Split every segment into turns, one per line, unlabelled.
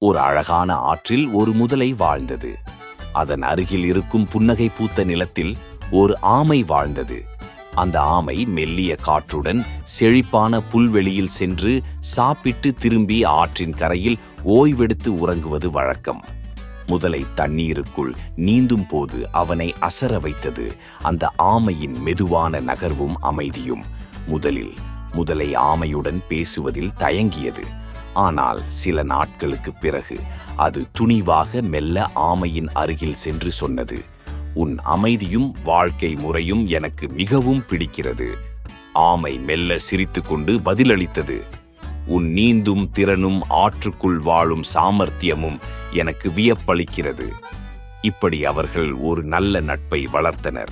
ஒரு அழகான ஆற்றில் ஒரு முதலை வாழ்ந்தது. அதன் அருகில் இருக்கும் புன்னகை பூத்த நிலத்தில் ஒரு ஆமை வாழ்ந்தது. அந்த ஆமை மெல்லிய காற்றுடன் செழிப்பான புல்வெளியில் சென்று சாப்பிட்டு திரும்பி ஆற்றின் கரையில் ஓய்வெடுத்து உறங்குவது வழக்கம். முதலை தண்ணீருக்குள் நீந்தும் போது அவனை அசர வைத்தது அந்த ஆமையின் மெதுவான நகர்வும் அமைதியும். முதலில் முதலை ஆமையுடன் பேசுவதில் தயங்கியது. ஆனால் சில நாட்களுக்கு பிறகு அது துணிவாக மெல்ல ஆமையின் அருகில் சென்று சொன்னது, "உன் அமைதியும் வாழ்க்கை முறையும் எனக்கு மிகவும் பிடிக்கிறது." ஆமை மெல்ல சிரித்துக்கொண்டு பதிலளித்தது, "உன் நீந்தும் திறனும் ஆற்றுக்குள் வாழும் சாமர்த்தியமும் எனக்கு வியப்பளிக்கிறது." இப்படி அவர்கள் ஒரு நல்ல நட்பை வளர்த்தனர்.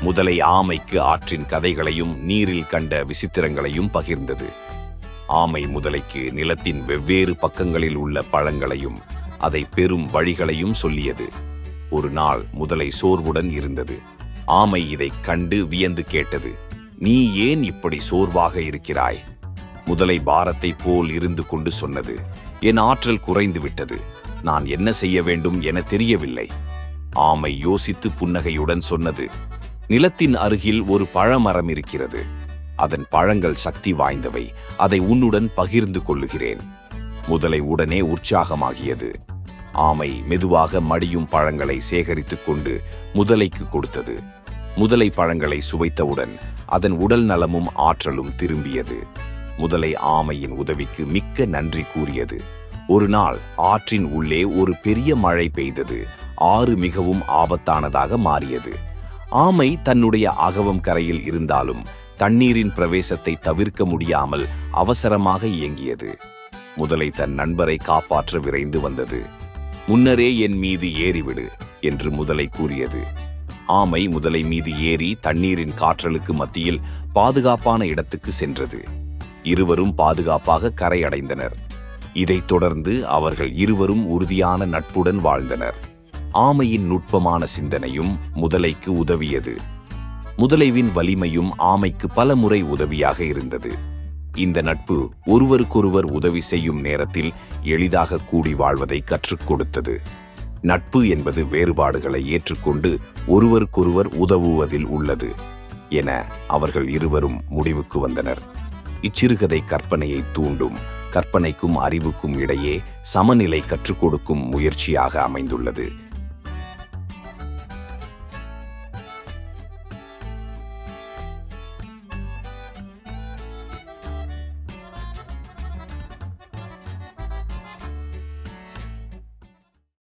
முதலை ஆமைக்கு ஆற்றின் கதைகளையும் நீரில் கண்ட விசித்திரங்களையும் பகிர்ந்தது. ஆமை முதலைக்கு நிலத்தின் வெவ்வேறு பக்கங்களில் உள்ள பழங்களையும் அதை பெறும் வழிகளையும் சொல்லியது. ஒரு நாள் முதலை சோர்வுடன் இருந்தது. ஆமை இதைக் கண்டு வியந்து கேட்டது, "நீ ஏன் இப்படி சோர்வாக இருக்கிறாய்?" முதலை பாரத்தைப் போல் இருந்து கொண்டு சொன்னது, "என் ஆற்றல் குறைந்து விட்டது. நான் என்ன செய்ய வேண்டும் என தெரியவில்லை." ஆமை யோசித்து புன்னகையுடன் சொன்னது, "நிலத்தின் அருகில் ஒரு பழமரம் இருக்கிறது. அதன் பழங்கள் சக்தி வாய்ந்தவை. அதை உன்னுடன் பகிர்ந்து கொள்ளுகிறேன்." முதலை உடனே உற்சாகமாகியது. ஆமை மெதுவாக மடியும் பழங்களை சேகரித்துக் கொண்டு முதலைக்கு கொடுத்தது. முதலை பழங்களை சுவைத்தவுடன் அதன் உடல் நலமும் ஆற்றலும் திரும்பியது. முதலை ஆமையின் உதவிக்கு மிக்க நன்றி கூறியது. ஒரு நாள் ஆற்றின் உள்ளே ஒரு பெரிய மழை பெய்தது. ஆறு மிகவும் ஆபத்தானதாக மாறியது. ஆமை தன்னுடைய அகவம் கரையில் இருந்தாலும் தண்ணீரின் பிரவேசத்தை தவிர்க்க முடியாமல் அவசரமாக இயங்கியது. முதலை தன் நண்பரை காப்பாற்ற விரைந்து வந்தது. "முன்னரே என் மீது ஏறிவிடு" என்று முதலை கூறியது. ஆமை முதலை மீது ஏறி தண்ணீரின் காற்றலுக்கு மத்தியில் பாதுகாப்பான இடத்துக்கு சென்றது. இருவரும் பாதுகாப்பாக கரை அடைந்தனர். இதைத் தொடர்ந்து அவர்கள் இருவரும் உறுதியான நட்புடன் வாழ்ந்தனர். ஆமையின் நுட்பமான சிந்தனையும் முதலைக்கு உதவியது. முதலைவின் வலிமையும் ஆமைக்கு பல முறை உதவியாக இருந்தது. இந்த நட்பு ஒருவருக்கொருவர் உதவி செய்யும் நேரத்தில் எளிதாக கூடி வாழ்வதை கற்றுக் கொடுத்தது. நட்பு என்பது வேறுபாடுகளை ஏற்றுக்கொண்டு ஒருவருக்கொருவர் உதவுவதில் உள்ளது என அவர்கள் இருவரும் முடிவுக்கு வந்தனர். இச்சிறுகதை கற்பனையை தூண்டும், கற்பனைக்கும் அறிவுக்கும் இடையே சமநிலை கற்றுக் கொடுக்கும் முயற்சியாக அமைந்துள்ளது.